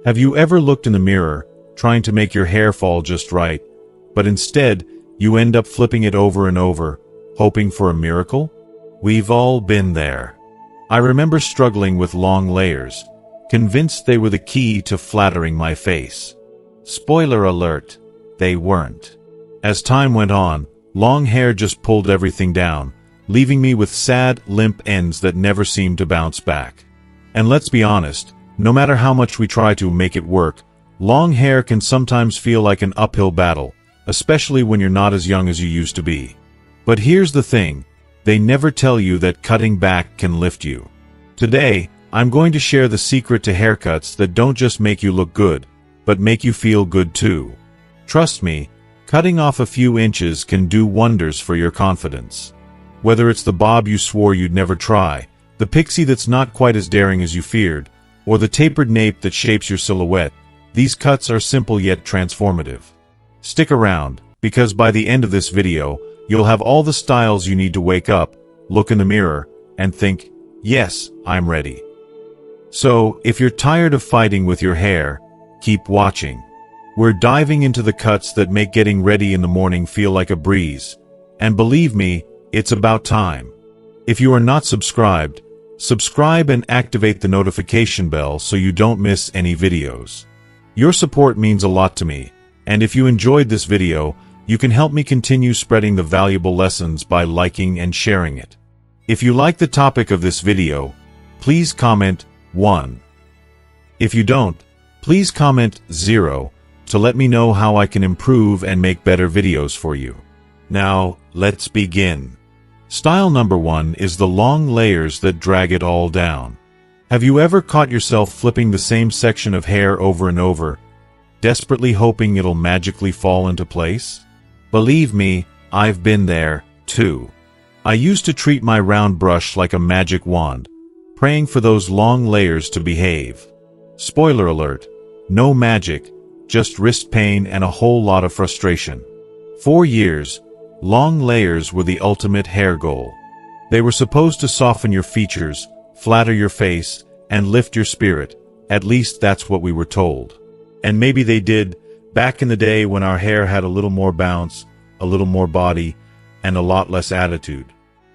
Have you ever looked in the mirror, trying to make your hair fall just right, but instead, you end up flipping it over and over, hoping for a miracle? We've all been there. I remember struggling with long layers, convinced they were the key to flattering my face. Spoiler alert, they weren't. As time went on, long hair just pulled everything down, leaving me with sad, limp ends that never seemed to bounce back. And let's be honest, no matter how much we try to make it work, long hair can sometimes feel like an uphill battle, especially when you're not as young as you used to be. But here's the thing, they never tell you that cutting back can lift you. Today, I'm going to share the secret to haircuts that don't just make you look good, but make you feel good too. Trust me, cutting off a few inches can do wonders for your confidence. Whether it's the bob you swore you'd never try, the pixie that's not quite as daring as you feared, or the tapered nape that shapes your silhouette, these cuts are simple yet transformative. Stick around, because by the end of this video, you'll have all the styles you need to wake up, look in the mirror, and think, yes, I'm ready. So, if you're tired of fighting with your hair, keep watching. We're diving into the cuts that make getting ready in the morning feel like a breeze. And believe me, it's about time. If you are not subscribed, subscribe and activate the notification bell so you don't miss any videos. Your support means a lot to me, and if you enjoyed this video, you can help me continue spreading the valuable lessons by liking and sharing it. If you like the topic of this video, please comment 1. If you don't, please comment 0 to let me know how I can improve and make better videos for you. Now, let's begin. Style number 1 is the long layers that drag it all down. Have you ever caught yourself flipping the same section of hair over and over, desperately hoping it'll magically fall into place? Believe me, I've been there, too. I used to treat my round brush like a magic wand, praying for those long layers to behave. Spoiler alert, no magic, just wrist pain and a whole lot of frustration. For years, long layers were the ultimate hair goal. They were supposed to soften your features, flatter your face, and lift your spirit. At least that's what we were told. And maybe they did, back in the day when our hair had a little more bounce, a little more body, and a lot less attitude.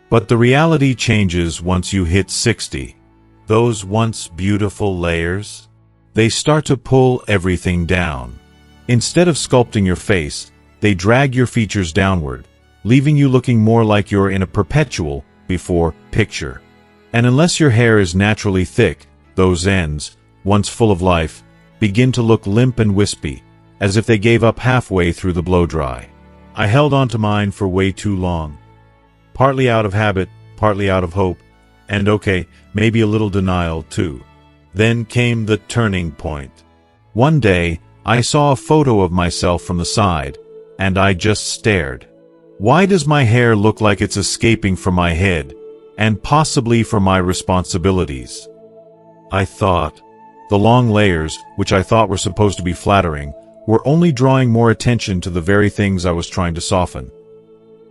But the reality changes once you hit 60. Those once beautiful layers, they start to pull everything down. Instead of sculpting your face, they drag your features downward, leaving you looking more like you're in a perpetual before picture. And unless your hair is naturally thick, those ends, once full of life, begin to look limp and wispy, as if they gave up halfway through the blow-dry. I held on to mine for way too long. Partly out of habit, partly out of hope, and okay, maybe a little denial too. Then came the turning point. One day, I saw a photo of myself from the side, and I just stared. Why does my hair look like it's escaping from my head, and possibly from my responsibilities? I thought. The long layers, which I thought were supposed to be flattering, were only drawing more attention to the very things I was trying to soften.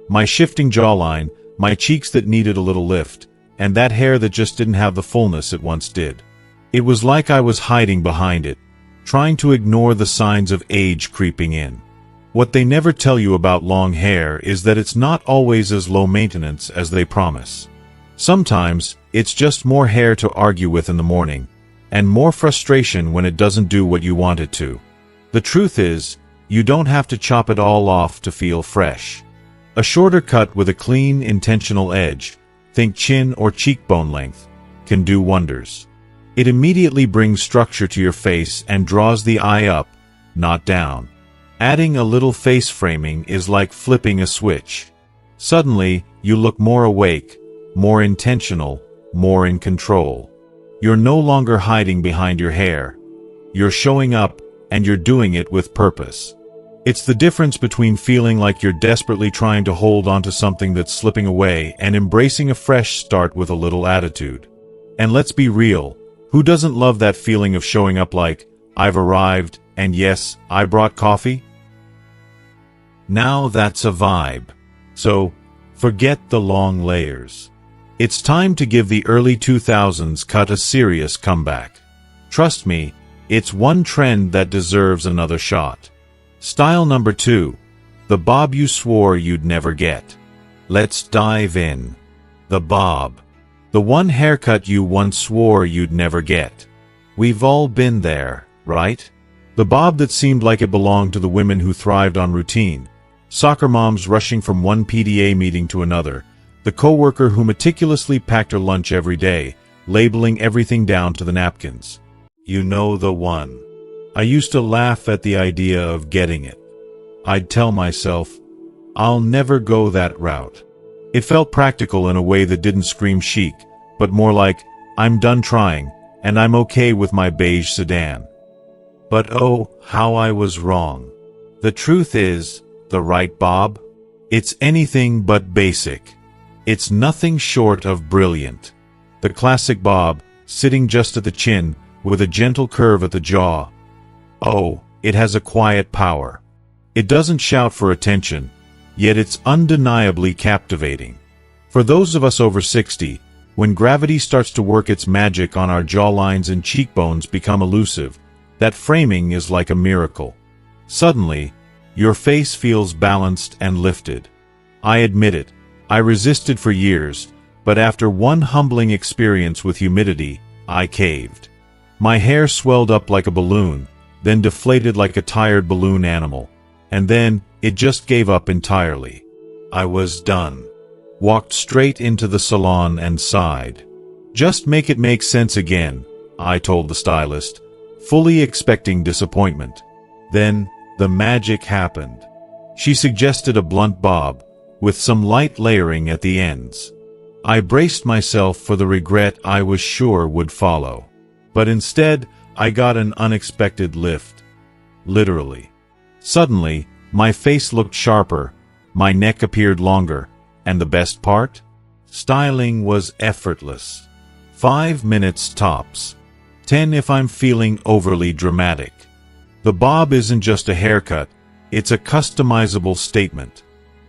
My shifting jawline, my cheeks that needed a little lift, and that hair that just didn't have the fullness it once did. It was like I was hiding behind it, trying to ignore the signs of age creeping in. What they never tell you about long hair is that it's not always as low maintenance as they promise. Sometimes, it's just more hair to argue with in the morning, and more frustration when it doesn't do what you want it to. The truth is, you don't have to chop it all off to feel fresh. A shorter cut with a clean, intentional edge, think chin or cheekbone length, can do wonders. It immediately brings structure to your face and draws the eye up, not down. Adding a little face framing is like flipping a switch. Suddenly, you look more awake, more intentional, more in control. You're no longer hiding behind your hair. You're showing up, and you're doing it with purpose. It's the difference between feeling like you're desperately trying to hold onto something that's slipping away and embracing a fresh start with a little attitude. And let's be real, who doesn't love that feeling of showing up like, I've arrived, and yes, I brought coffee? Now that's a vibe. So, forget the long layers. It's time to give the early 2000s cut a serious comeback. Trust me, It's one trend that deserves another shot. Style number 2. The bob you swore you'd never get. Let's dive in. The bob. The one haircut you once swore you'd never get. We've all been there, right? The bob that seemed like it belonged to the women who thrived on routine. Soccer moms rushing from one PTA meeting to another. The coworker who meticulously packed her lunch every day, labeling everything down to the napkins. You know the one. I used to laugh at the idea of getting it. I'd tell myself, I'll never go that route. It felt practical in a way that didn't scream chic, but more like, I'm done trying, and I'm okay with my beige sedan. But oh, how I was wrong. The truth is, the right bob? It's anything but basic. It's nothing short of brilliant. The classic bob, sitting just at the chin, with a gentle curve at the jaw. Oh, it has a quiet power. It doesn't shout for attention, yet it's undeniably captivating. For those of us over 60, when gravity starts to work its magic on our jawlines and cheekbones become elusive, that framing is like a miracle. Suddenly, your face feels balanced and lifted. I admit it, I resisted for years, but after one humbling experience with humidity, I caved. My hair swelled up like a balloon, then deflated like a tired balloon animal. And then, it just gave up entirely. I was done. Walked straight into the salon and sighed. Just make it make sense again, I told the stylist, fully expecting disappointment. Then, the magic happened. She suggested a blunt bob, with some light layering at the ends. I braced myself for the regret I was sure would follow. But instead, I got an unexpected lift. Literally. Suddenly, my face looked sharper, my neck appeared longer, and the best part? Styling was effortless. 5 minutes tops. 10 if I'm feeling overly dramatic. The bob isn't just a haircut, it's a customizable statement.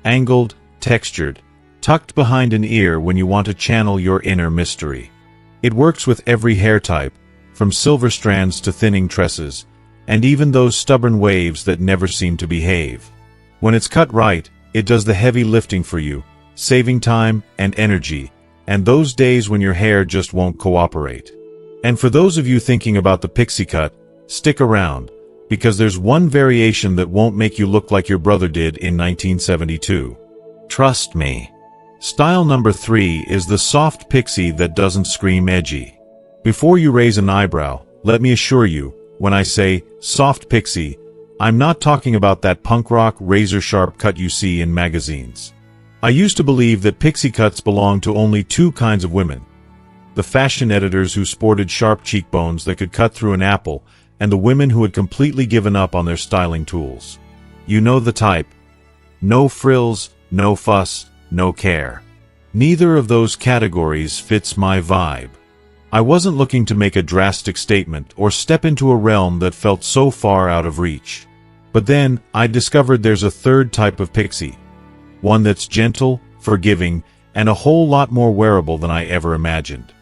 Angled, textured, tucked behind an ear when you want to channel your inner mystery. It works with every hair type, from silver strands to thinning tresses, and even those stubborn waves that never seem to behave. When it's cut right, it does the heavy lifting for you, saving time and energy, and those days when your hair just won't cooperate. And for those of you thinking about the pixie cut, stick around, because there's one variation that won't make you look like your brother did in 1972. Trust me. Style number 3 is the soft pixie that doesn't scream edgy. Before you raise an eyebrow, let me assure you, when I say soft pixie, I'm not talking about that punk rock razor-sharp cut you see in magazines. I used to believe that pixie cuts belonged to only two kinds of women. The fashion editors who sported sharp cheekbones that could cut through an apple, and the women who had completely given up on their styling tools. You know the type. No frills, no fuss, no care. Neither of those categories fits my vibe. I wasn't looking to make a drastic statement or step into a realm that felt so far out of reach. But then, I discovered there's a third type of pixie. One that's gentle, forgiving, and a whole lot more wearable than I ever imagined.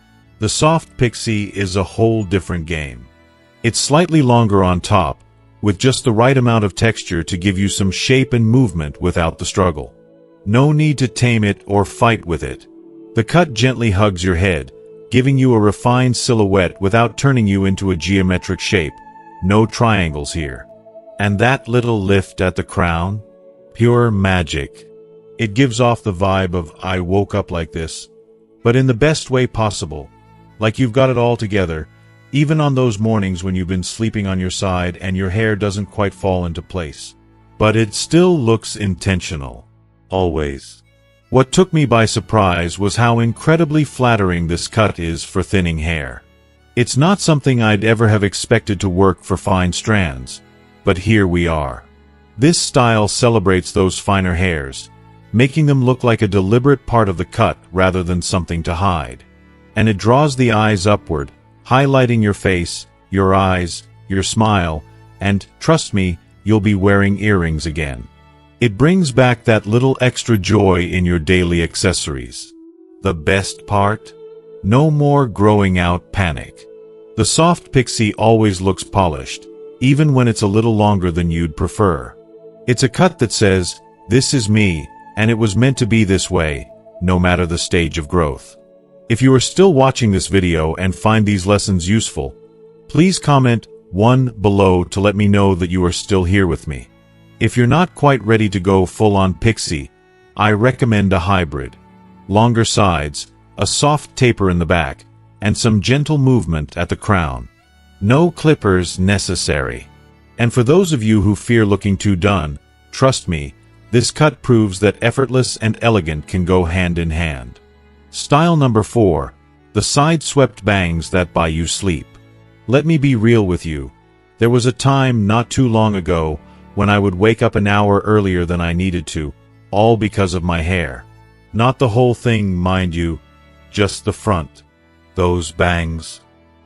The soft pixie is a whole different game. It's slightly longer on top, with just the right amount of texture to give you some shape and movement without the struggle. No need to tame it or fight with it. The cut gently hugs your head, giving you a refined silhouette without turning you into a geometric shape. No triangles here. And that little lift at the crown? Pure magic. It gives off the vibe of I woke up like this, but in the best way possible. Like you've got it all together, even on those mornings when you've been sleeping on your side and your hair doesn't quite fall into place. But it still looks intentional. Always. What took me by surprise was how incredibly flattering this cut is for thinning hair. It's not something I'd ever have expected to work for fine strands, but here we are. This style celebrates those finer hairs, making them look like a deliberate part of the cut rather than something to hide. And it draws the eyes upward, highlighting your face, your eyes, your smile, and, trust me, you'll be wearing earrings again. It brings back that little extra joy in your daily accessories. The best part? No more growing out panic. The Soft Pixie always looks polished, even when it's a little longer than you'd prefer. It's a cut that says, "This is me, and it was meant to be this way," no matter the stage of growth. If you are still watching this video and find these lessons useful, please comment 1 below to let me know that you are still here with me. If you're not quite ready to go full-on pixie, I recommend a hybrid. Longer sides, a soft taper in the back, and some gentle movement at the crown. No clippers necessary. And for those of you who fear looking too done, trust me, this cut proves that effortless and elegant can go hand in hand. Style number 4. The Sideswept Bangs that buy you sleep. Let me be real with you. There was a time not too long ago when I would wake up an hour earlier than I needed to, all because of my hair. Not the whole thing, mind you, just the front. Those bangs.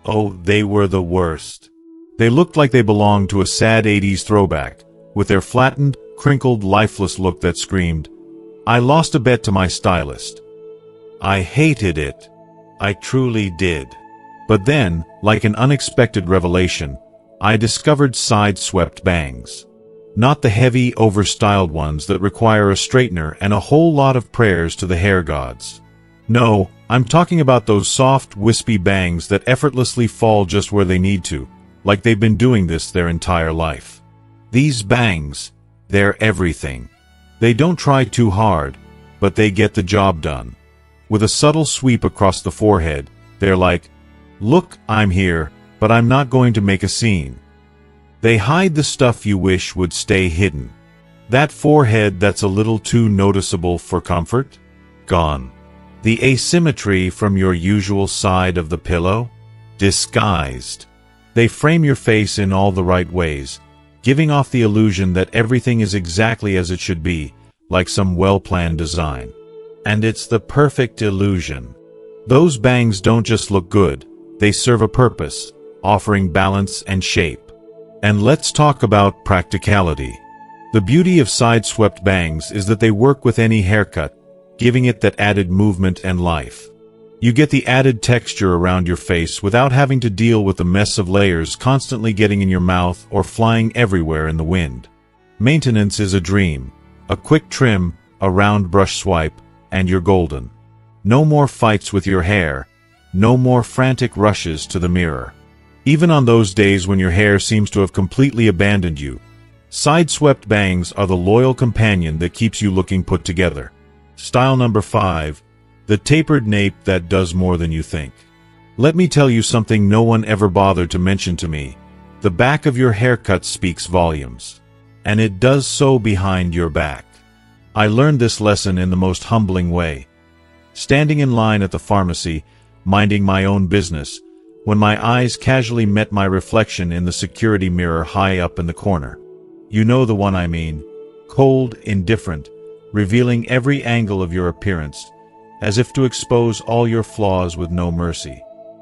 Oh, they were the worst. They looked like they belonged to a sad 80s throwback, with their flattened, crinkled, lifeless look that screamed, "I lost a bet to my stylist." I hated it. I truly did. But then, like an unexpected revelation, I discovered Sideswept Bangs. Not the heavy, over-styled ones that require a straightener and a whole lot of prayers to the hair gods. No, I'm talking about those soft, wispy bangs that effortlessly fall just where they need to, like they've been doing this their entire life. These bangs, they're everything. They don't try too hard, but they get the job done. With a subtle sweep across the forehead, they're like, "Look, I'm here, but I'm not going to make a scene." They hide the stuff you wish would stay hidden. That forehead that's a little too noticeable for comfort? Gone. The asymmetry from your usual side of the pillow? Disguised. They frame your face in all the right ways, giving off the illusion that everything is exactly as it should be, like some well-planned design. And it's the perfect illusion. Those bangs don't just look good, they serve a purpose, offering balance and shape. And let's talk about practicality. The beauty of Sideswept Bangs is that they work with any haircut, giving it that added movement and life. You get the added texture around your face without having to deal with the mess of layers constantly getting in your mouth or flying everywhere in the wind. Maintenance is a dream. A quick trim, a round brush swipe, and you're golden. No more fights with your hair. No more frantic rushes to the mirror. Even on those days when your hair seems to have completely abandoned you, Sideswept Bangs are the loyal companion that keeps you looking put together. Style number 5. The tapered nape that does more than you think. Let me tell you something no one ever bothered to mention to me. The back of your haircut speaks volumes. And it does so behind your back. I learned this lesson in the most humbling way. Standing in line at the pharmacy, minding my own business, when my eyes casually met my reflection in the security mirror high up in the corner. You know the one I mean. Cold, indifferent, revealing every angle of your appearance, as if to expose all your flaws with no mercy.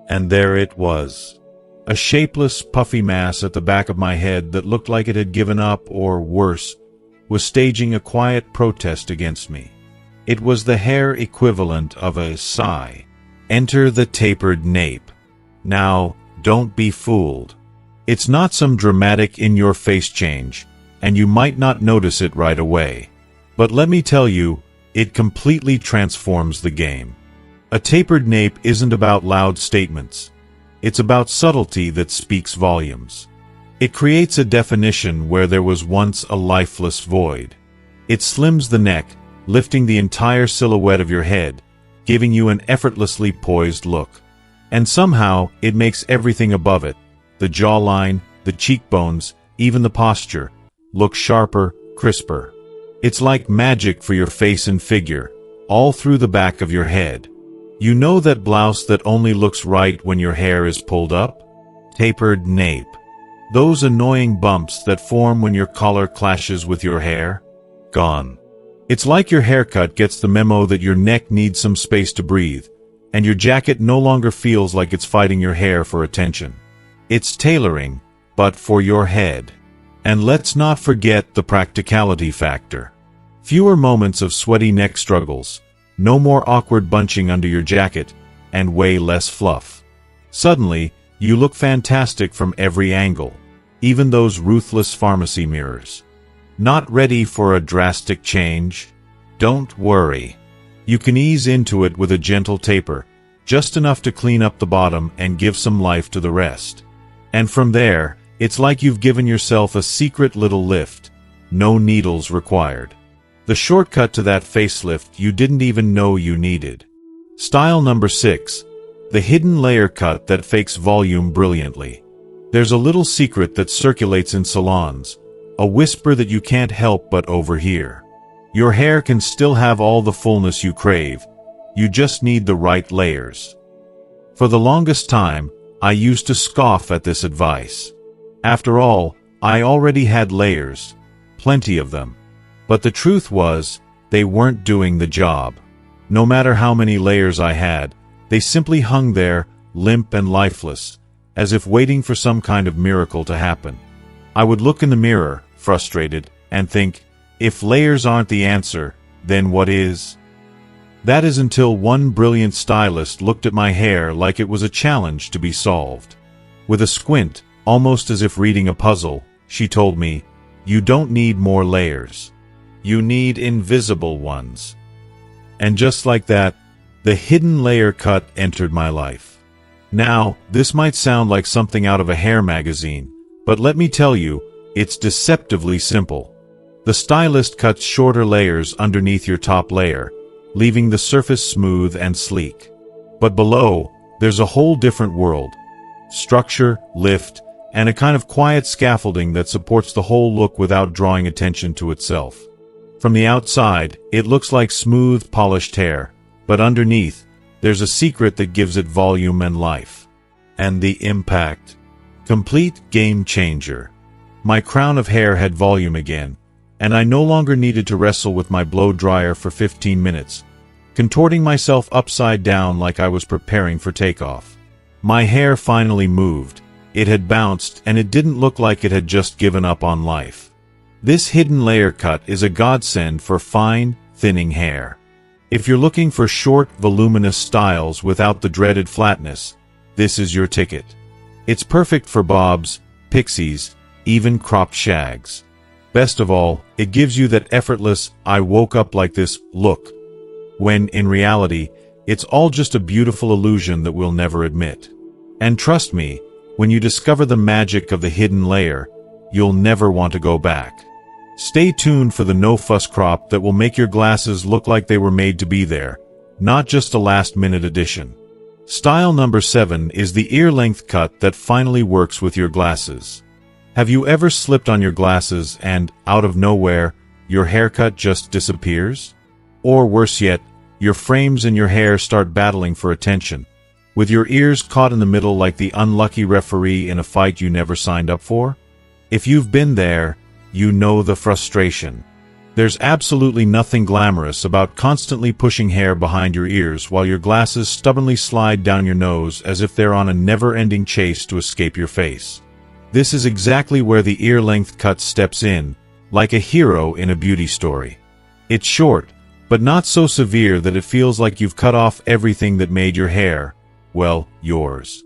And there it was. A shapeless, puffy mass at the back of my head that looked like it had given up, or worse, was staging a quiet protest against me. It was the hair equivalent of a sigh. Enter the tapered nape. Now, don't be fooled. It's not some dramatic in-your-face change, and you might not notice it right away. But let me tell you, it completely transforms the game. A tapered nape isn't about loud statements. It's about subtlety that speaks volumes. It creates a definition where there was once a lifeless void. It slims the neck, lifting the entire silhouette of your head, giving you an effortlessly poised look. And somehow, it makes everything above it, the jawline, the cheekbones, even the posture, look sharper, crisper. It's like magic for your face and figure, all through the back of your head. You know that blouse that only looks right when your hair is pulled up? Tapered nape. Those annoying bumps that form when your collar clashes with your hair? Gone. It's like your haircut gets the memo that your neck needs some space to breathe, and your jacket no longer feels like it's fighting your hair for attention. It's tailoring, but for your head. And let's not forget the practicality factor. Fewer moments of sweaty neck struggles, no more awkward bunching under your jacket, and way less fluff. Suddenly, You look fantastic from every angle, even those ruthless pharmacy mirrors. Not ready for a drastic change? Don't worry. You can ease into it with a gentle taper, just enough to clean up the bottom and give some life to the rest. And from there, it's like you've given yourself a secret little lift. No needles required. The shortcut to that facelift you didn't even know you needed. Style number 6. The hidden layer cut that fakes volume brilliantly. There's a little secret that circulates in salons, a whisper that you can't help but overhear. Your hair can still have all the fullness you crave, you just need the right layers. For the longest time, I used to scoff at this advice. After all, I already had layers, plenty of them. But the truth was, they weren't doing the job. No matter how many layers I had, they simply hung there, limp and lifeless, as if waiting for some kind of miracle to happen. I would look in the mirror, frustrated, and think, if layers aren't the answer, then what is? That is until one brilliant stylist looked at my hair like it was a challenge to be solved. With a squint, almost as if reading a puzzle, she told me, "You don't need more layers. You need invisible ones." And just like that, the hidden layer cut entered my life. Now, this might sound like something out of a hair magazine, but let me tell you, it's deceptively simple. The stylist cuts shorter layers underneath your top layer, leaving the surface smooth and sleek. But below, there's a whole different world. Structure, lift, and a kind of quiet scaffolding that supports the whole look without drawing attention to itself. From the outside, it looks like smooth, polished hair, but underneath, there's a secret that gives it volume and life. And the impact. Complete game changer. My crown of hair had volume again, and I no longer needed to wrestle with my blow dryer for 15 minutes, contorting myself upside down like I was preparing for takeoff. My hair finally moved. It had bounced, and it didn't look like it had just given up on life. This hidden layer cut is a godsend for fine, thinning hair. If you're looking for short, voluminous styles without the dreaded flatness, this is your ticket. It's perfect for bobs, pixies, even cropped shags. Best of all, it gives you that effortless, "I woke up like this" look, when, in reality, it's all just a beautiful illusion that we'll never admit. And trust me, when you discover the magic of the hidden layer, you'll never want to go back. Stay tuned for the no-fuss crop that will make your glasses look like they were made to be there, not just a last-minute addition. Style number 7 is the ear-length cut that finally works with your glasses. Have you ever slipped on your glasses and, out of nowhere, your haircut just disappears? Or worse yet, your frames and your hair start battling for attention, with your ears caught in the middle like the unlucky referee in a fight you never signed up for? If you've been there, you know the frustration. There's absolutely nothing glamorous about constantly pushing hair behind your ears while your glasses stubbornly slide down your nose as if they're on a never-ending chase to escape your face. This is exactly where the ear-length cut steps in, like a hero in a beauty story. It's short, but not so severe that it feels like you've cut off everything that made your hair, well, yours.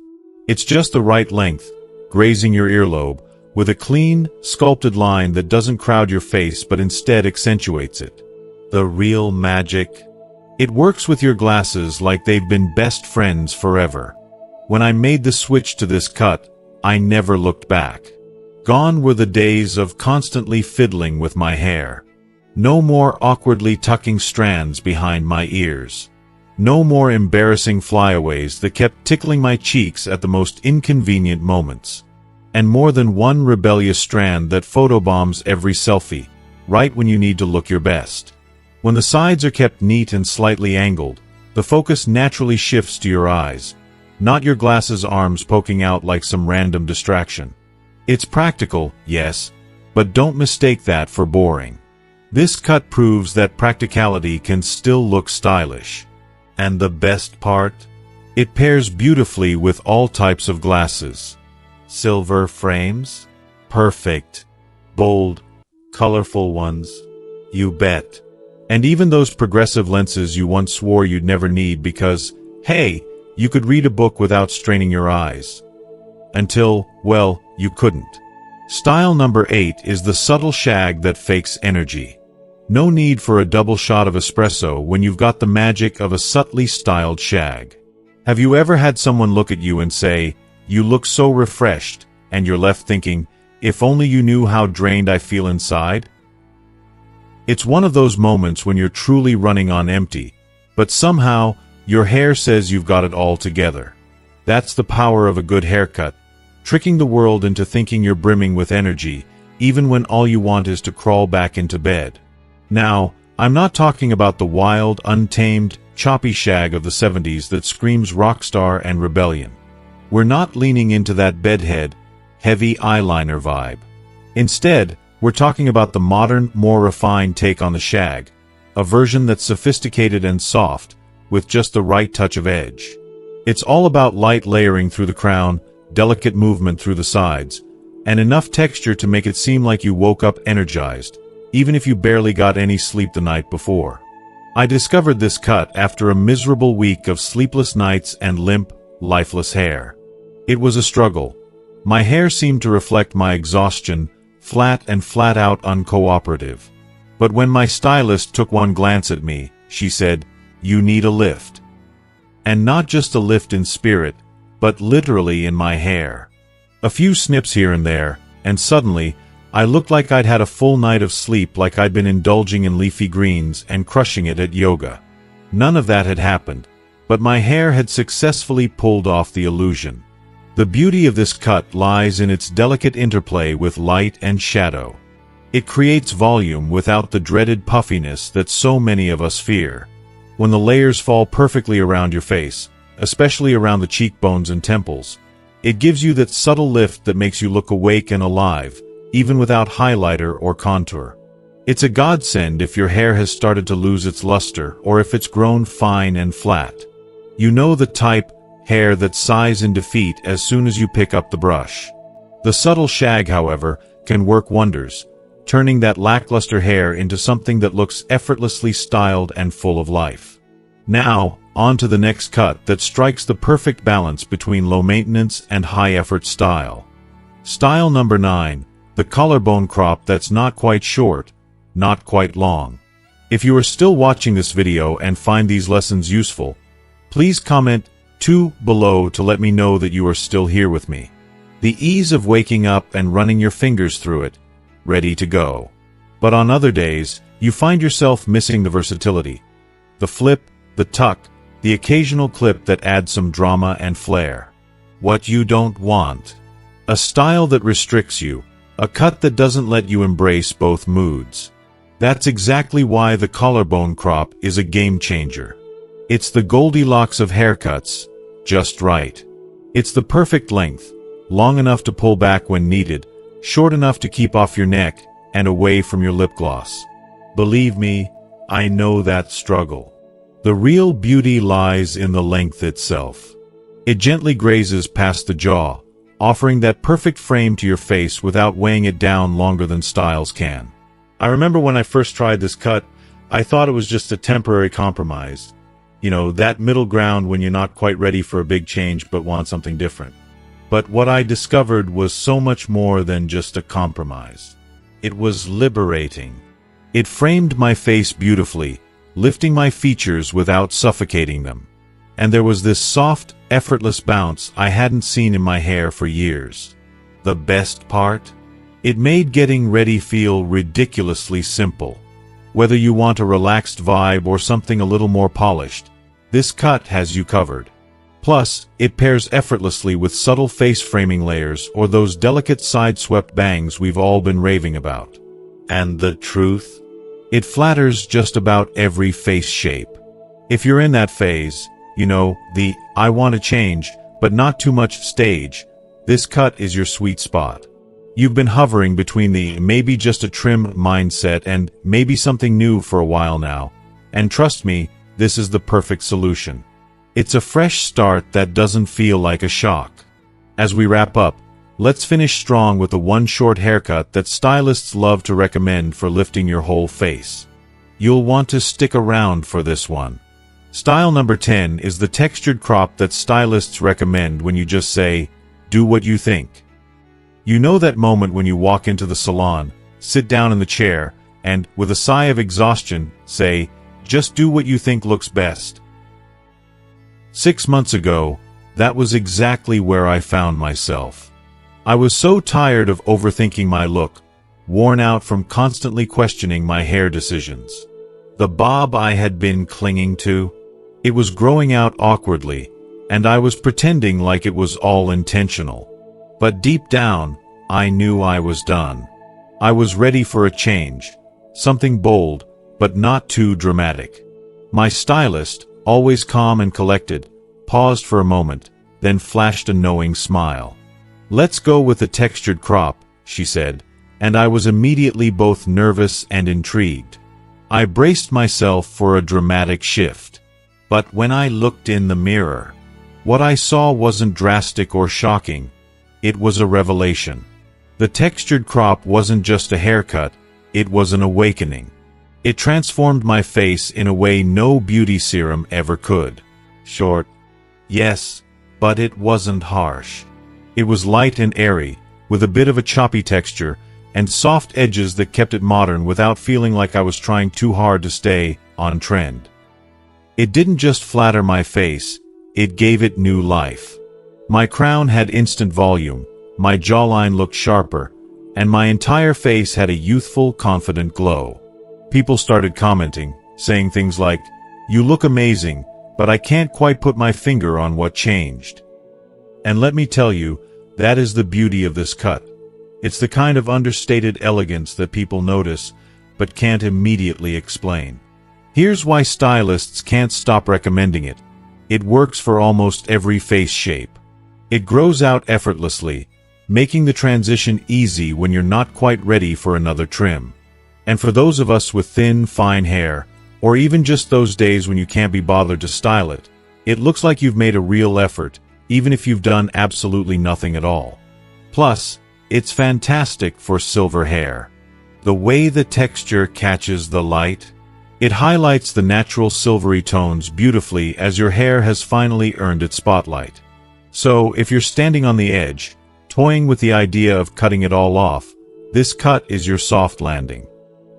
It's just the right length, grazing your earlobe, with a clean, sculpted line that doesn't crowd your face but instead accentuates it. The real magic. It works with your glasses like they've been best friends forever. When I made the switch to this cut, I never looked back. Gone were the days of constantly fiddling with my hair. No more awkwardly tucking strands behind my ears. No more embarrassing flyaways that kept tickling my cheeks at the most inconvenient moments. And more than one rebellious strand that photobombs every selfie, right when you need to look your best. When the sides are kept neat and slightly angled, the focus naturally shifts to your eyes, not your glasses' arms poking out like some random distraction. It's practical, yes, but don't mistake that for boring. This cut proves that practicality can still look stylish. And the best part? It pairs beautifully with all types of glasses. Silver frames? Perfect. Bold, colorful ones? You bet. And even those progressive lenses you once swore you'd never need because, hey, you could read a book without straining your eyes. Until, well, you couldn't. Style number 8 is the subtle shag that fakes energy. No need for a double shot of espresso when you've got the magic of a subtly styled shag. Have you ever had someone look at you and say, "You look so refreshed," and you're left thinking, "If only you knew how drained I feel inside"? It's one of those moments when you're truly running on empty, but somehow, your hair says you've got it all together. That's the power of a good haircut, tricking the world into thinking you're brimming with energy, even when all you want is to crawl back into bed. Now, I'm not talking about the wild, untamed, choppy shag of the 70s that screams rock star and rebellion. We're not leaning into that bedhead, heavy eyeliner vibe. Instead, we're talking about the modern, more refined take on the shag, a version that's sophisticated and soft, with just the right touch of edge. It's all about light layering through the crown, delicate movement through the sides, and enough texture to make it seem like you woke up energized, even if you barely got any sleep the night before. I discovered this cut after a miserable week of sleepless nights and limp, lifeless hair. It was a struggle. My hair seemed to reflect my exhaustion, flat and flat-out uncooperative. But when my stylist took one glance at me, she said, "You need a lift." And not just a lift in spirit, but literally in my hair. A few snips here and there, and suddenly, I looked like I'd had a full night of sleep, like I'd been indulging in leafy greens and crushing it at yoga. None of that had happened, but my hair had successfully pulled off the illusion. The beauty of this cut lies in its delicate interplay with light and shadow. It creates volume without the dreaded puffiness that so many of us fear. When the layers fall perfectly around your face, especially around the cheekbones and temples, it gives you that subtle lift that makes you look awake and alive, even without highlighter or contour. It's a godsend if your hair has started to lose its luster or if it's grown fine and flat. You know the type, hair that sighs in defeat as soon as you pick up the brush. The subtle shag, however, can work wonders, turning that lackluster hair into something that looks effortlessly styled and full of life. Now, on to the next cut that strikes the perfect balance between low maintenance and high effort style. Style number 9, the collarbone crop that's not quite short, not quite long. If you are still watching this video and find these lessons useful, please comment 2 below to let me know that you are still here with me. The ease of waking up and running your fingers through it, ready to go. But on other days, you find yourself missing the versatility. The flip, the tuck, the occasional clip that adds some drama and flair. What you don't want. A style that restricts you, a cut that doesn't let you embrace both moods. That's exactly why the collarbone crop is a game changer. It's the Goldilocks of haircuts, just right. It's the perfect length, long enough to pull back when needed, short enough to keep off your neck and away from your lip gloss. Believe me, I know that struggle. The real beauty lies in the length itself. It gently grazes past the jaw, offering that perfect frame to your face without weighing it down longer than styles can. I remember when I first tried this cut, I thought it was just a temporary compromise. You know, that middle ground when you're not quite ready for a big change but want something different. But what I discovered was so much more than just a compromise. It was liberating. It framed my face beautifully, lifting my features without suffocating them. And there was this soft, effortless bounce I hadn't seen in my hair for years. The best part? It made getting ready feel ridiculously simple. Whether you want a relaxed vibe or something a little more polished, this cut has you covered. Plus, it pairs effortlessly with subtle face framing layers or those delicate sideswept bangs we've all been raving about. And the truth? It flatters just about every face shape. If you're in that phase, you know, the "I want to change, but not too much" stage, this cut is your sweet spot. You've been hovering between the maybe just a trim mindset and maybe something new for a while now, and trust me, this is the perfect solution. It's a fresh start that doesn't feel like a shock. As we wrap up, let's finish strong with the one short haircut that stylists love to recommend for lifting your whole face. You'll want to stick around for this one. Style number 10 is the textured crop that stylists recommend when you just say, do what you think. You know that moment when you walk into the salon, sit down in the chair, and, with a sigh of exhaustion, say, "Just do what you think looks best." 6 months ago, that was exactly where I found myself. I was so tired of overthinking my look, worn out from constantly questioning my hair decisions. The bob I had been clinging to, it was growing out awkwardly, and I was pretending like it was all intentional. But deep down, I knew I was done. I was ready for a change, something bold, but not too dramatic. My stylist, always calm and collected, paused for a moment, then flashed a knowing smile. "Let's go with the textured crop," she said, and I was immediately both nervous and intrigued. I braced myself for a dramatic shift. But when I looked in the mirror, what I saw wasn't drastic or shocking. It was a revelation. The textured crop wasn't just a haircut, it was an awakening. It transformed my face in a way no beauty serum ever could. Short, yes, but it wasn't harsh. It was light and airy, with a bit of a choppy texture, and soft edges that kept it modern without feeling like I was trying too hard to stay on trend. It didn't just flatter my face, it gave it new life. My crown had instant volume, my jawline looked sharper, and my entire face had a youthful, confident glow. People started commenting, saying things like, "You look amazing, but I can't quite put my finger on what changed." And let me tell you, that is the beauty of this cut. It's the kind of understated elegance that people notice, but can't immediately explain. Here's why stylists can't stop recommending it. It works for almost every face shape. It grows out effortlessly, making the transition easy when you're not quite ready for another trim. And for those of us with thin, fine hair, or even just those days when you can't be bothered to style it, it looks like you've made a real effort, even if you've done absolutely nothing at all. Plus, it's fantastic for silver hair. The way the texture catches the light, it highlights the natural silvery tones beautifully as your hair has finally earned its spotlight. So, if you're standing on the edge, toying with the idea of cutting it all off, this cut is your soft landing.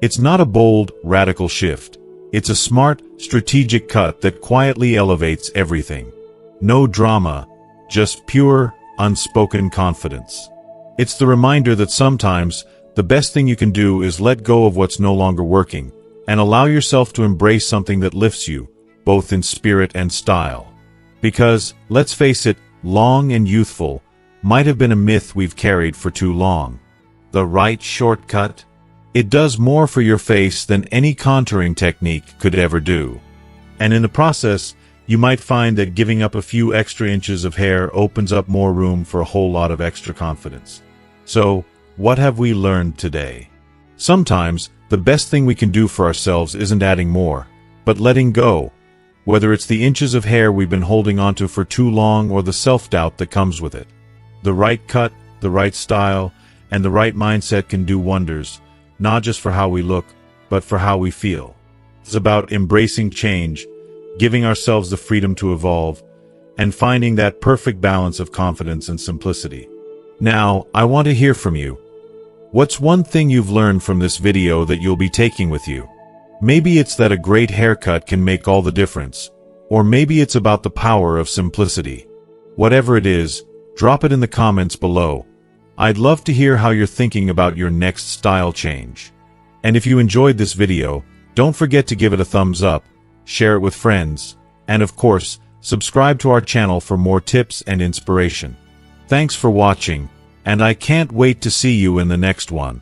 It's not a bold, radical shift. It's a smart, strategic cut that quietly elevates everything. No drama, just pure, unspoken confidence. It's the reminder that sometimes, the best thing you can do is let go of what's no longer working, and allow yourself to embrace something that lifts you, both in spirit and style. Because, let's face it, long and youthful might have been a myth we've carried for too long. The right shortcut? It does more for your face than any contouring technique could ever do. And in the process, you might find that giving up a few extra inches of hair opens up more room for a whole lot of extra confidence. So, what have we learned today? Sometimes, the best thing we can do for ourselves isn't adding more, but letting go, whether it's the inches of hair we've been holding onto for too long or the self-doubt that comes with it. The right cut, the right style, and the right mindset can do wonders, not just for how we look, but for how we feel. It's about embracing change, giving ourselves the freedom to evolve, and finding that perfect balance of confidence and simplicity. Now, I want to hear from you. What's one thing you've learned from this video that you'll be taking with you? Maybe it's that a great haircut can make all the difference, or maybe it's about the power of simplicity. Whatever it is, drop it in the comments below. I'd love to hear how you're thinking about your next style change. And if you enjoyed this video, don't forget to give it a thumbs up, share it with friends, and of course, subscribe to our channel for more tips and inspiration. Thanks for watching, and I can't wait to see you in the next one.